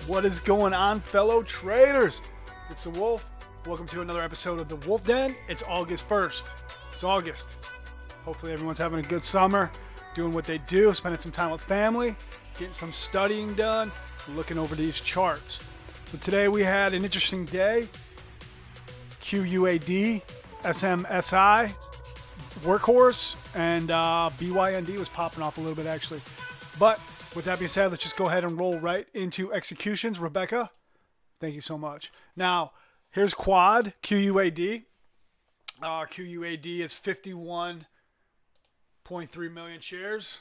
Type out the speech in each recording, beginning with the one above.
What is going on, fellow traders? It's the Wolf. Welcome to another episode of the Wolf Den. It's August 1st. It's August. Hopefully everyone's having a good summer, doing what they do, spending some time with family, getting some studying done, looking over these charts. So today we had an interesting day. QUAD, SMSI, workhorse, and BYND was popping off a little bit actually. But with that being said, let's just go ahead and roll right into executions. Rebecca, thank you so much. Now, here's quad, QUAD. QUAD is 51.3 million shares.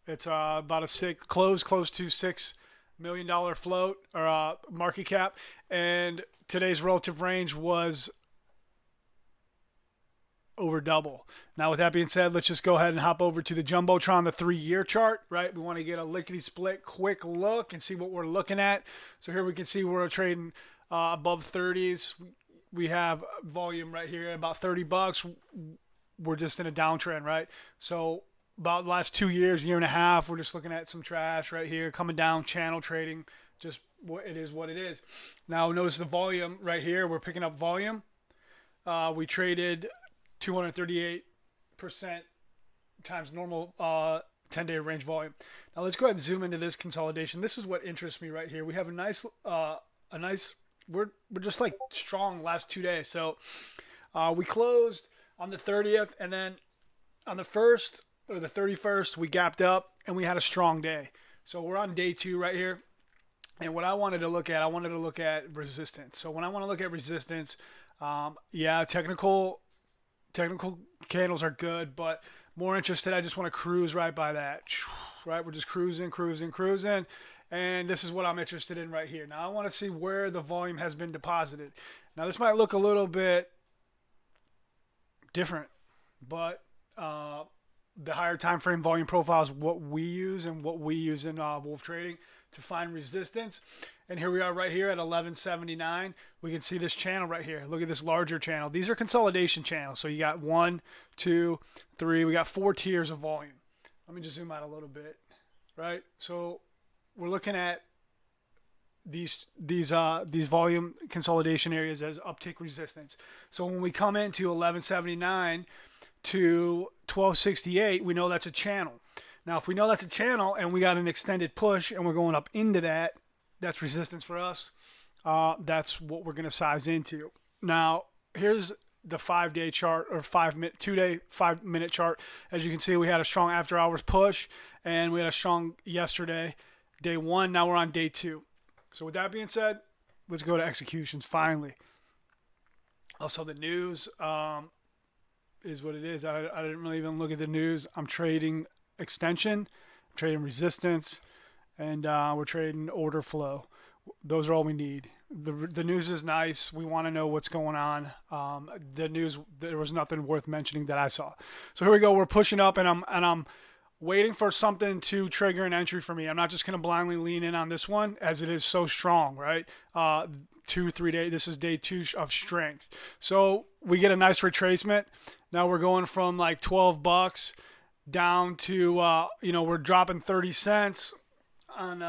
It's about a close to $6 million float or market cap. And today's relative range was over double. Now, with that being said, let's just go ahead and hop over to the Jumbotron, the 3-year chart, right? We want to get a lickety-split quick look and see what we're looking at. So here we can see we're trading above 30s. We have volume right here at about $30. We're just in a downtrend, right? So about the last 2 years, year and a half, we're just looking at some trash right here, coming down, channel trading, just what it is what it is. Now, notice the volume right here. We're picking up volume. We traded 238% times normal 10-day range volume. Now let's go ahead and zoom into this consolidation. This is what interests me right here. We have a nice we're just like strong last 2 days. So we closed on the 30th, and then on the 1st or the 31st we gapped up and we had a strong day. So we're on day 2 right here. And what I wanted to look at resistance. So when I want to look at resistance, technical candles are good, but more interested, I just want to cruise right by that. Right, we're just cruising. And this is what I'm interested in right here. Now I want to see where the volume has been deposited. Now this might look a little bit different, but the higher time frame volume profile is what we use and what we use in Wolf Trading to find resistance. And here we are right here at 1179. We can see this channel right here. Look at this larger channel. These are consolidation channels. So you got 1, 2, 3. We got 4 tiers of volume. Let me just zoom out a little bit, right? So we're looking at these volume consolidation areas as uptick resistance. So when we come into 1179 to 1268, we know that's a channel. Now, if we know that's a channel and we got an extended push and we're going up into that, that's resistance for us. That's what we're going to size into. Now, here's the 5-day chart or 2-day 5-minute chart. As you can see, we had a strong after hours push and we had a strong yesterday, day 1. Now we're on day 2. So with that being said, let's go to executions finally. Also, the news is what it is. I didn't really even look at the news. I'm trading extension, I'm trading resistance, and we're trading order flow. Those are all we need. The news is nice. We want to know what's going on. The news, there was nothing worth mentioning that I saw. So here we go. We're pushing up, and I'm waiting for something to trigger an entry for me. I'm not just going to blindly lean in on this one as it is so strong, right? 2-3 days. This is day 2 of strength. So we get a nice retracement. Now we're going from like $12 down to we're dropping 30 cents on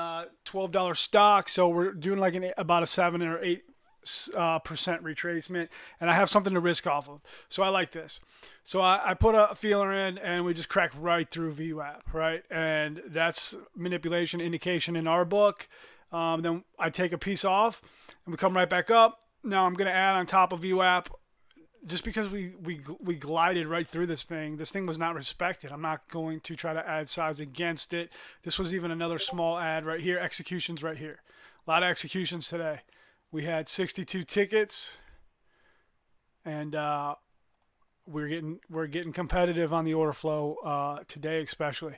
$12 stock. So we're doing like about a 7 or 8% retracement, and I have something to risk off of. So I like this. So I put a feeler in, and we just cracked right through VWAP, right? And that's manipulation indication in our book. Then I take a piece off, and we come right back up. Now I'm going to add on top of VWAP. Just because we glided right through this thing was not respected. I'm not going to try to add size against it. This was even another small add right here. Executions right here. A lot of executions today. We had 62 tickets, and we're getting competitive on the order flow today, especially,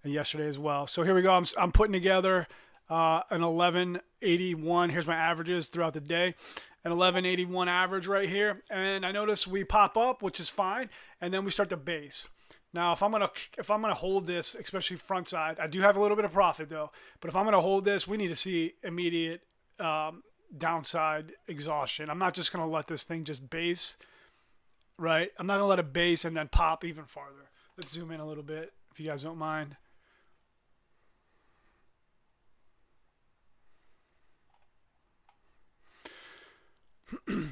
and yesterday as well. So here we go. I'm putting together an 1181. Here's my averages throughout the day. An 1181 average right here, and I notice we pop up, which is fine, and then we start to base. Now, if I'm gonna hold this, especially front side, I do have a little bit of profit though. But if I'm gonna hold this, we need to see immediate downside exhaustion. I'm not just gonna let this thing just base, right? I'm not gonna let it base and then pop even farther. Let's zoom in a little bit, if you guys don't mind.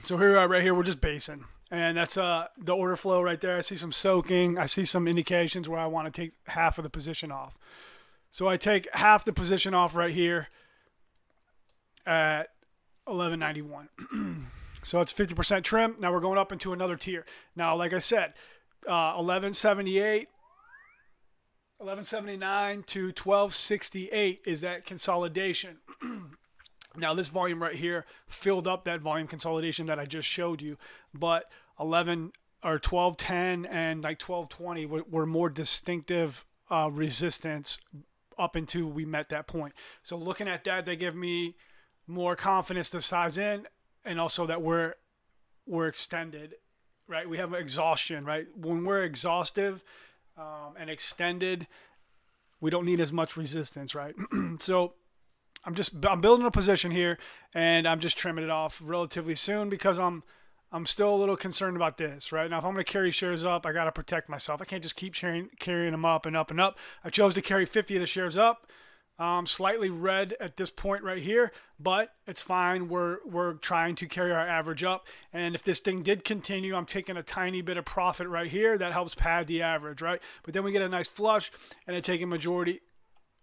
So here we are right here. We're just basing. And that's the order flow right there. I see some soaking. I see some indications where I want to take half of the position off. So I take half the position off right here at 1191. So it's 50% trim. Now we're going up into another tier. Now, like I said, 1178, 1179 to 1268 is that consolidation. Now this volume right here filled up that volume consolidation that I just showed you, but 11 or 1210 and like 1220 were more distinctive resistance up until we met that point. So looking at that, they give me more confidence to size in, and also that we're extended, right? We have exhaustion, right? When we're exhaustive and extended, we don't need as much resistance, right? So I'm building a position here, and I'm just trimming it off relatively soon because I'm still a little concerned about this, right? Now, if I'm going to carry shares up, I got to protect myself. I can't just keep carrying them up and up and up. I chose to carry 50 of the shares up. Slightly red at this point right here, but it's fine. We're trying to carry our average up, and if this thing did continue, I'm taking a tiny bit of profit right here. That helps pad the average, right? But then we get a nice flush, and I take a majority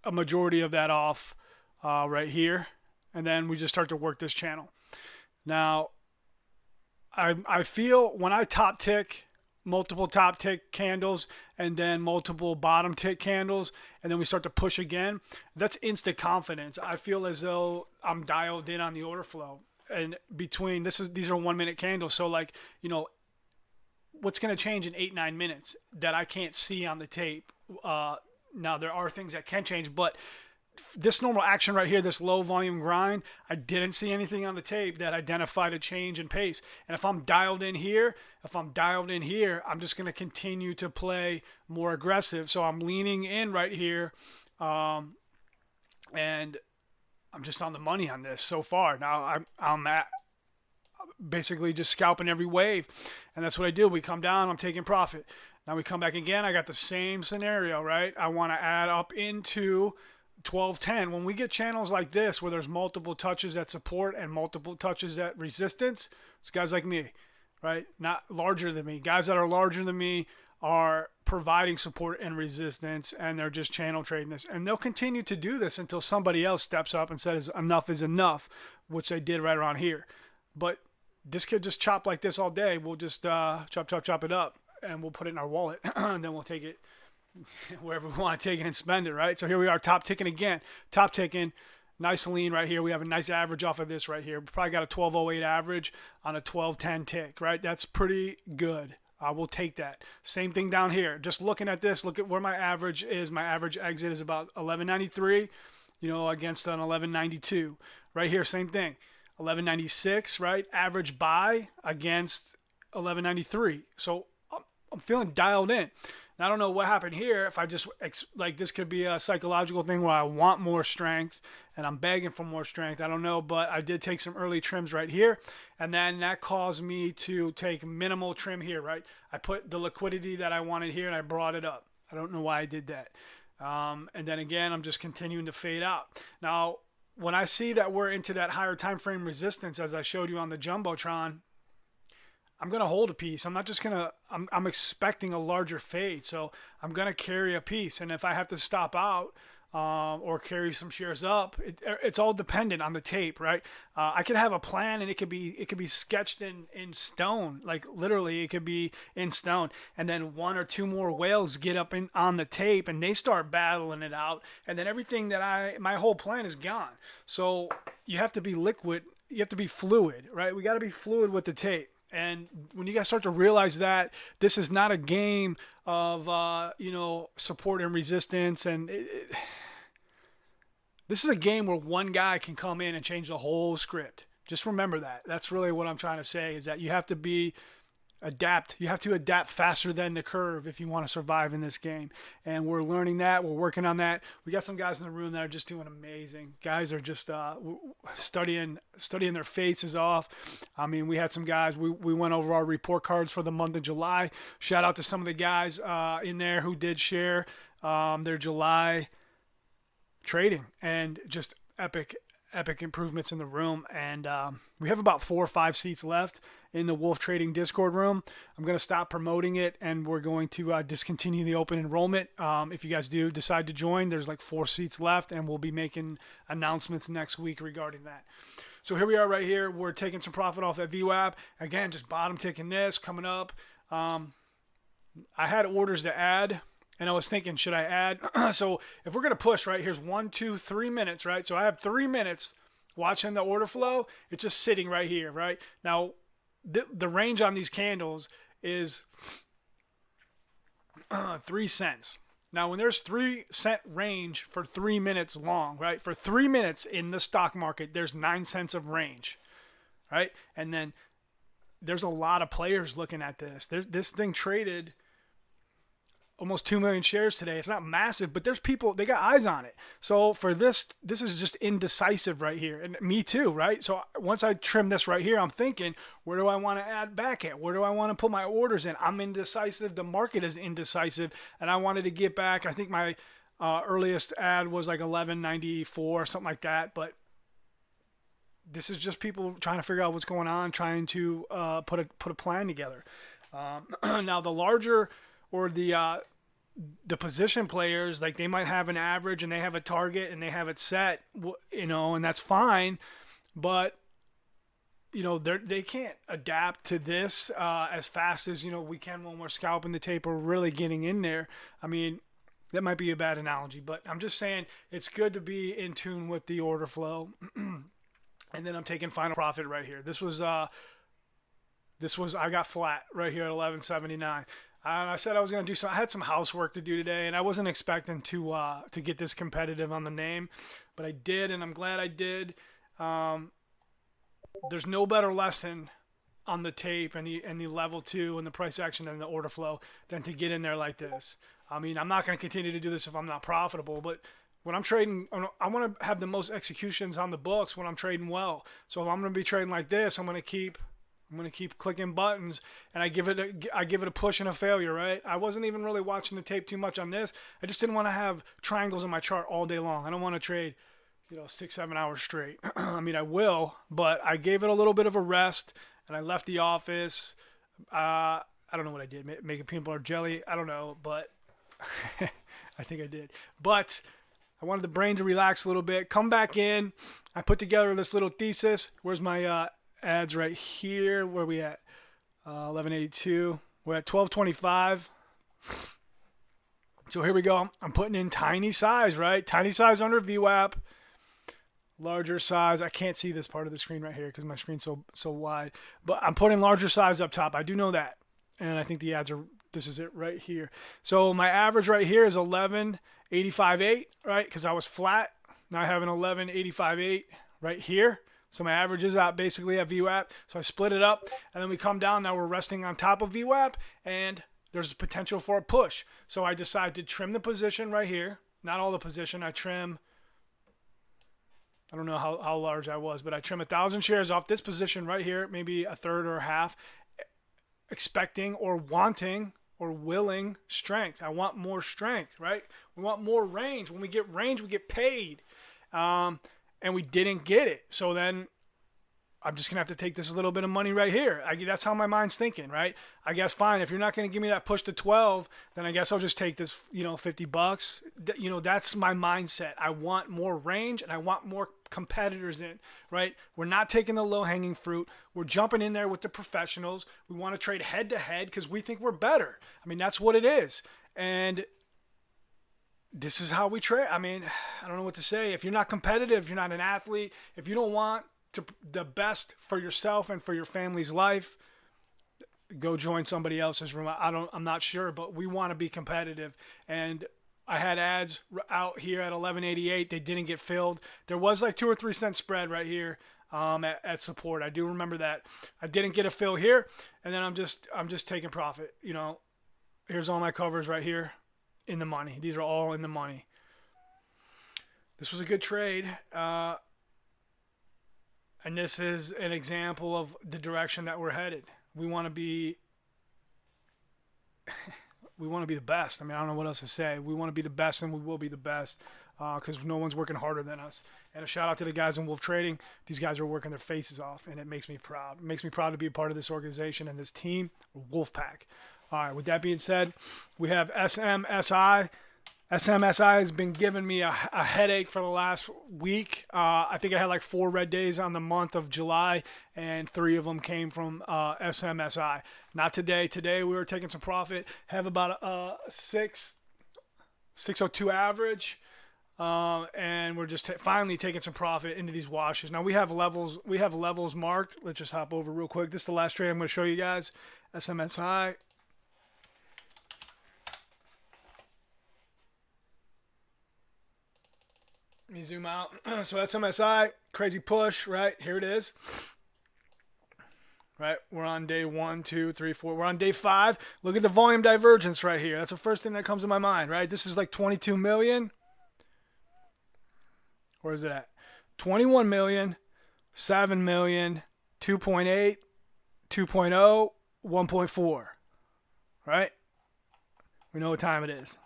of that off right here, and then we just start to work this channel. Now, I feel when I top tick, multiple top tick candles and then multiple bottom tick candles, and then we start to push again, that's instant confidence. I feel as though I'm dialed in on the order flow. And between these are 1 minute candles, so like, what's going to change in 8-9 minutes that I can't see on the tape? Now there are things that can change, but this normal action right here, this low volume grind, I didn't see anything on the tape that identified a change in pace. And if I'm dialed in here, I'm just going to continue to play more aggressive. So I'm leaning in right here, and I'm just on the money on this so far. Now I'm at basically just scalping every wave, and that's what I do. We come down, I'm taking profit. Now we come back again. I got the same scenario, right? I want to add up into 1210. When we get channels like this where there's multiple touches at support and multiple touches at resistance, it's guys like me, right? Not larger than me. Guys that are larger than me are providing support and resistance, and they're just channel trading this. And they'll continue to do this until somebody else steps up and says enough is enough, which they did right around here. But this could just chop like this all day. We'll just chop it up, and we'll put it in our wallet, and then we'll take it wherever we want to take it and spend it, right? So here we are, top ticking again. Top ticking, nice lean right here. We have a nice average off of this right here. We probably got a 1208 average on a 1210 tick, right? That's pretty good. We'll take that. Same thing down here. Just looking at this, look at where my average is. My average exit is about 1193, against an 1192. Right here, same thing. 1196, right? Average buy against 1193. So I'm feeling dialed in. I don't know what happened here. If I just, like, this could be a psychological thing where I want more strength and I'm begging for more strength. I don't know, but I did take some early trims right here. And then that caused me to take minimal trim here, right? I put the liquidity that I wanted here and I brought it up. I don't know why I did that. And then again, I'm just continuing to fade out. Now, when I see that we're into that higher time frame resistance, as I showed you on the Jumbotron, I'm going to hold a piece. I'm not just going to, I'm expecting a larger fade. So I'm going to carry a piece. And if I have to stop out or carry some shares up, it's all dependent on the tape, right? I could have a plan and it could be sketched in stone. Like literally it could be in stone. And then one or two more whales get up on the tape and they start battling it out. And then everything my whole plan is gone. So you have to be liquid. You have to be fluid, right? We got to be fluid with the tape. And when you guys start to realize that this is not a game of, support and resistance, and this is a game where one guy can come in and change the whole script. Just remember that. That's really what I'm trying to say, is that you have to adapt. You have to adapt faster than the curve if you want to survive in this game. And we're learning that. We're working on that. We got some guys in the room that are just doing amazing. Guys are just studying their faces off. I mean, we had some guys. We went over our report cards for the month of July. Shout out to some of the guys in there who did share their July trading, and just epic epic improvements in the room, and we have about 4 or 5 seats left in the Wolf Trading Discord room. I'm going to stop promoting it, and we're going to discontinue the open enrollment. If you guys do decide to join, there's like 4 seats left, and we'll be making announcements next week regarding that. So here we are right here. We're taking some profit off that VWAP. Again, just bottom ticking this, coming up. I had orders to add, and I was thinking, should I add? So if we're going to push, right, here's 1, 2, 3 minutes, right? So I have 3 minutes watching the order flow. It's just sitting right here, right? Now, the range on these candles is 3 cents. Now, when there's 3-cent range for 3 minutes long, right? For 3 minutes in the stock market, there's 9 cents of range, right? And then there's a lot of players looking at this. This thing traded almost 2 million shares today. It's not massive, but there's people, they got eyes on it. So for this is just indecisive right here. And me too, right? So once I trim this right here, I'm thinking, where do I want to add back at? Where do I want to put my orders in? I'm indecisive. The market is indecisive. And I wanted to get back. I think my earliest ad was like 11.94, something like that. But this is just people trying to figure out what's going on, trying to put a plan together. Now the larger or the position players, like they might have an average and they have a target and they have it set, you know, and that's fine, but you know they can't adapt to this as fast as, you know, we can when we're scalping the tape or really getting in there. I mean, that might be a bad analogy, but I'm just saying it's good to be in tune with the order flow. And then I'm taking final profit right here. This was I got flat right here at 11.79. And I said I was going to do some. I had some housework to do today, and I wasn't expecting to get this competitive on the name, but I did, and I'm glad I did. There's no better lesson on the tape and the level 2 and the price action and the order flow than to get in there like this. I mean, I'm not going to continue to do this if I'm not profitable, but when I'm trading, I want to have the most executions on the books when I'm trading well. So if I'm going to be trading like this, I'm going to keep clicking buttons, and I give it a push and a failure, right? I wasn't even really watching the tape too much on this. I just didn't want to have triangles on my chart all day long. I don't want to trade, 6-7 hours straight. I mean, I will, but I gave it a little bit of a rest, and I left the office. I don't know what I did, making peanut butter jelly. I don't know, but I think I did. But I wanted the brain to relax a little bit. Come back in. I put together this little thesis. Where's my ads right here? Where are we at? 1182. We're at 1225. So here we go. I'm putting in tiny size, right? Tiny size under VWAP. Larger size. I can't see this part of the screen right here because my screen's so wide. But I'm putting larger size up top. I do know that. And I think the ads are, this is it right here. So my average right here is 11.85.8, right? Because I was flat. Now I have an 11.85.8 right here. So my average is out basically at VWAP. So I split it up, and then we come down. Now we're resting on top of VWAP, and there's potential for a push. So I decide to trim the position right here. Not all the position. I trim, I don't know how large I was, but I trim 1,000 shares off this position right here, maybe a third or a half, expecting or wanting or willing strength. I want more strength, right? We want more range. When we get range, we get paid. And we didn't get it. So then I'm just going to have to take this little bit of money right here. That's how my mind's thinking, right? I guess fine. If you're not going to give me that push to 12, then I guess I'll just take this, $50. That's my mindset. I want more range and I want more competitors in, right? We're not taking the low-hanging fruit. We're jumping in there with the professionals. We want to trade head-to-head because we think we're better. I mean, that's what it is. And this is how we trade. I mean, I don't know what to say. If you're not competitive, if you're not an athlete, if you don't want the best for yourself and for your family's life, go join somebody else's room. I'm not sure, but we want to be competitive. And I had ads out here at 11.88. They didn't get filled. There was like 2 or 3 cent spread right here at support. I do remember that. I didn't get a fill here, and then I'm just taking profit. Here's all my covers right here. In the money. These are all in the money. This was a good trade. And this is an example of the direction that we're headed. We want to be the best. I mean, I don't know what else to say. We want to be the best, and we will be the best because no one's working harder than us. And a shout out to the guys in Wolf Trading. These guys are working their faces off, and it makes me proud. It makes me proud to be a part of this organization and this team, Wolfpack. All right, with that being said, we have SMSI. SMSI has been giving me a headache for the last week. I think I had like 4 red days on the month of July, and 3 of them came from SMSI. Not today. Today we were taking some profit. Have about a 602 average, and we're just finally taking some profit into these washes. Now we have levels. We have levels marked. Let's just hop over real quick. This is the last trade I'm going to show you guys. SMSI. Let me zoom out. So that's SMSI, crazy push, right? Here it is. Right, we're on day 1, 2, 3, 4. We're on day 5. Look at the volume divergence right here. That's the first thing that comes to my mind, right? This is like 22 million. Where is it at? 21 million, 7 million, 2.8, 2.0, 1.4. Right? We know what time it is.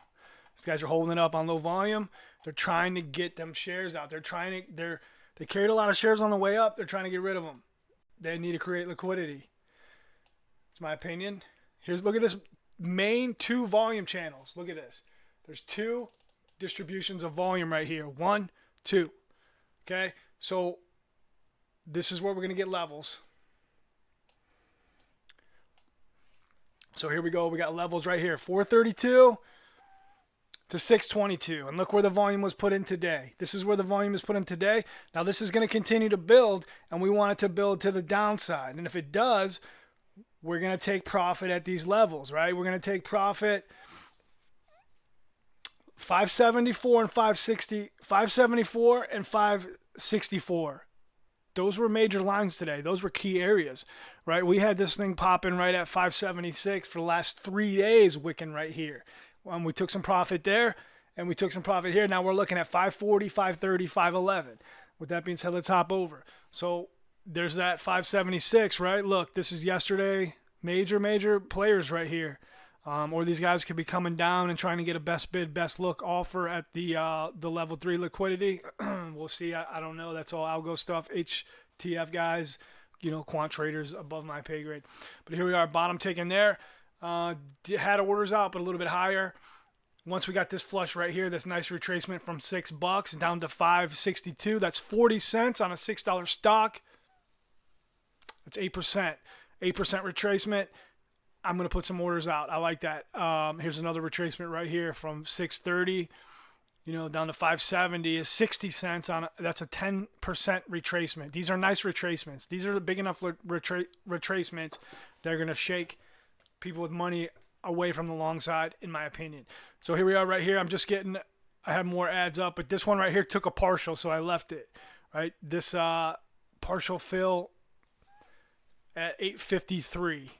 These guys are holding it up on low volume. They're trying to get them shares out. They carried a lot of shares on the way up. They're trying to get rid of them. They need to create liquidity. It's my opinion. Look at this main 2 volume channels. Look at this. There's 2 distributions of volume right here. 1, 2. Okay? So this is where we're going to get levels. So here we go. We got levels right here. 432 to 622, and look where the volume was put in today. This is where the volume is put in today. Now this is going to continue to build, and we want it to build to the downside. And if it does, we're going to take profit at these levels, right? We're going to take profit 574 and 560, 574 and 564. Those were major lines today. Those were key areas, right? We had this thing popping right at 576 for the last 3 days, wicking right here. We took some profit there, and we took some profit here. Now we're looking at 540, 530, 511. With that being said, let's hop over. So there's that 576, right? Look, this is yesterday. Major players right here. Or these guys could be coming down and trying to get a best bid, best look offer at the level 3 liquidity. We'll see. I don't know. That's all algo stuff. HTF guys, quant traders above my pay grade. But here we are, bottom taken there. Had orders out, but a little bit higher. Once we got this flush right here, this nice retracement from $6 down to $5.62. That's 40 cents on a $6 stock. That's 8%. 8% retracement. I'm going to put some orders out. I like that. Here's another retracement right here from $6.30, down to $5.70 is 60 cents on. That's a 10% retracement. These are nice retracements. These are the big enough retracements. They're going to shake people with money away from the long side, in my opinion. So here we are right here. I have more ads up, but this one right here took a partial, so I left it, right? This partial fill at 8.53,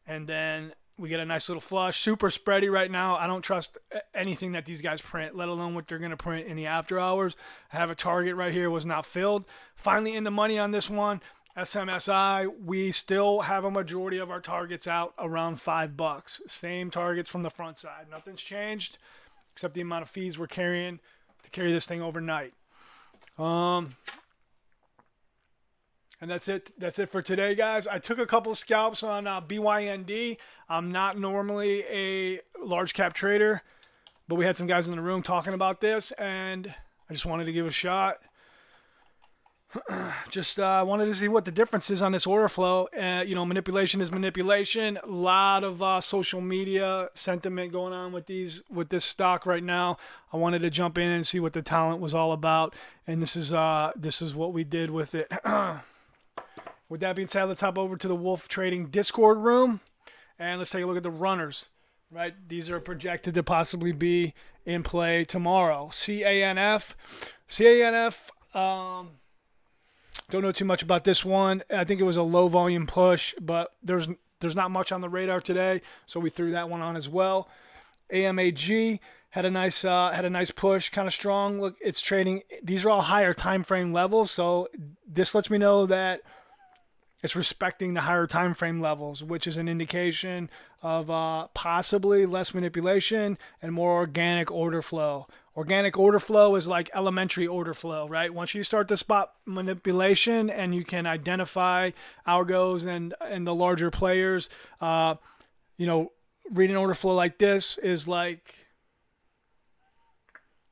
and then we get a nice little flush. Super spready right now. I don't trust anything that these guys print, let alone what they're going to print in the after hours. I have a target right here, was not filled. Finally in the money on this one. SMSI, we still have a majority of our targets out around $5. Same targets from the front side. Nothing's changed except the amount of fees we're carrying to carry this thing overnight. And that's it. That's it for today, guys. I took a couple of scalps on BYND. I'm not normally a large cap trader, but we had some guys in the room talking about this, and I just wanted to give it a shot. Just wanted to see what the difference is on this order flow. Manipulation is manipulation. A lot of social media sentiment going on with this stock right now. I wanted to jump in and see what the talent was all about, and this is what we did with it. With that being said, let's hop over to the Wolf Trading Discord room, and let's take a look at the runners. Right, these are projected to possibly be in play tomorrow. CANF. Don't know too much about this one. I think it was a low volume push, but there's not much on the radar today, so we threw that one on as well. AMAG had a nice push, kind of strong. Look, it's trading. These are all higher time frame levels, so this lets me know that it's respecting the higher time frame levels, which is an indication of possibly less manipulation and more organic order flow. Organic order flow is like elementary order flow, right? Once you start to spot manipulation and you can identify algos and the larger players, reading order flow like this is like,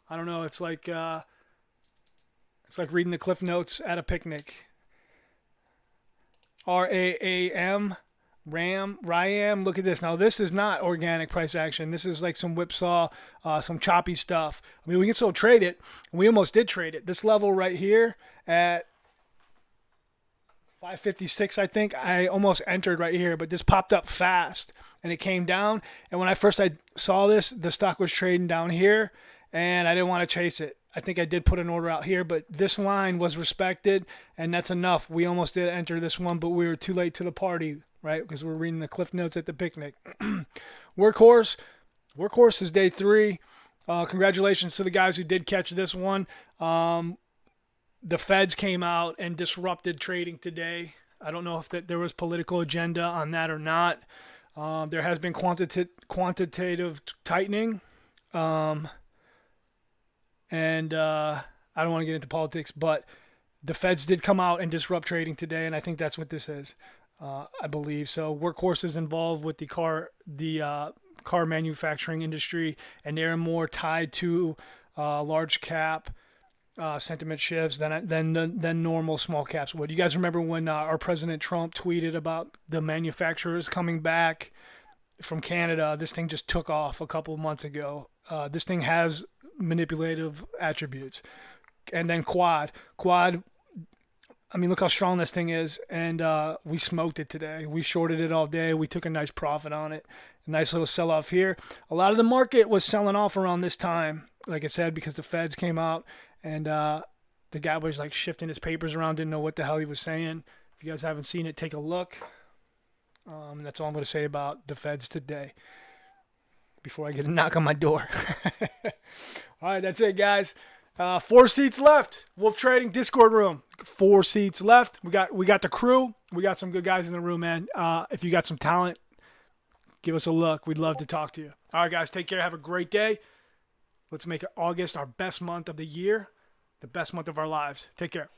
I don't know, it's like reading the Cliff Notes at a picnic. RAM, RAM. Look at this. Now, this is not organic price action. This is like some whipsaw, some choppy stuff. I mean, we can still trade it. We almost did trade it. This level right here at 556, I think, I almost entered right here, but this popped up fast and it came down. And when I saw this, the stock was trading down here and I didn't want to chase it. I think I did put an order out here, but this line was respected, and that's enough. We almost did enter this one, but we were too late to the party, right? Because we're reading the Cliff Notes at the picnic. Workhorse is day 3. Congratulations to the guys who did catch this one. The feds came out and disrupted trading today. I don't know if there was political agenda on that or not. There has been quantitative tightening. And I don't want to get into politics, but the feds did come out and disrupt trading today, and I think that's what this is. I believe so. Workhorse is involved with the car manufacturing industry, and they're more tied to large cap sentiment shifts than normal small caps would. You guys remember when our President Trump tweeted about the manufacturers coming back from Canada? This thing just took off a couple of months ago. This thing has manipulative attributes. And then quad, I mean, look how strong this thing is, and we smoked it today. We shorted it all day. We took a nice profit on it. A nice little sell-off here. A lot of the market was selling off around this time, like I said, because the feds came out, and the guy was like shifting his papers around, didn't know what the hell he was saying. If you guys haven't seen it, take a look. That's all I'm going to say about the feds today before I get a knock on my door. All right, that's it, guys. 4 seats left. Wolf Trading Discord room. 4 seats left. We got the crew. We got some good guys in the room, man. If you got some talent, give us a look. We'd love to talk to you. All right, guys, take care. Have a great day. Let's make August our best month of the year, the best month of our lives. Take care.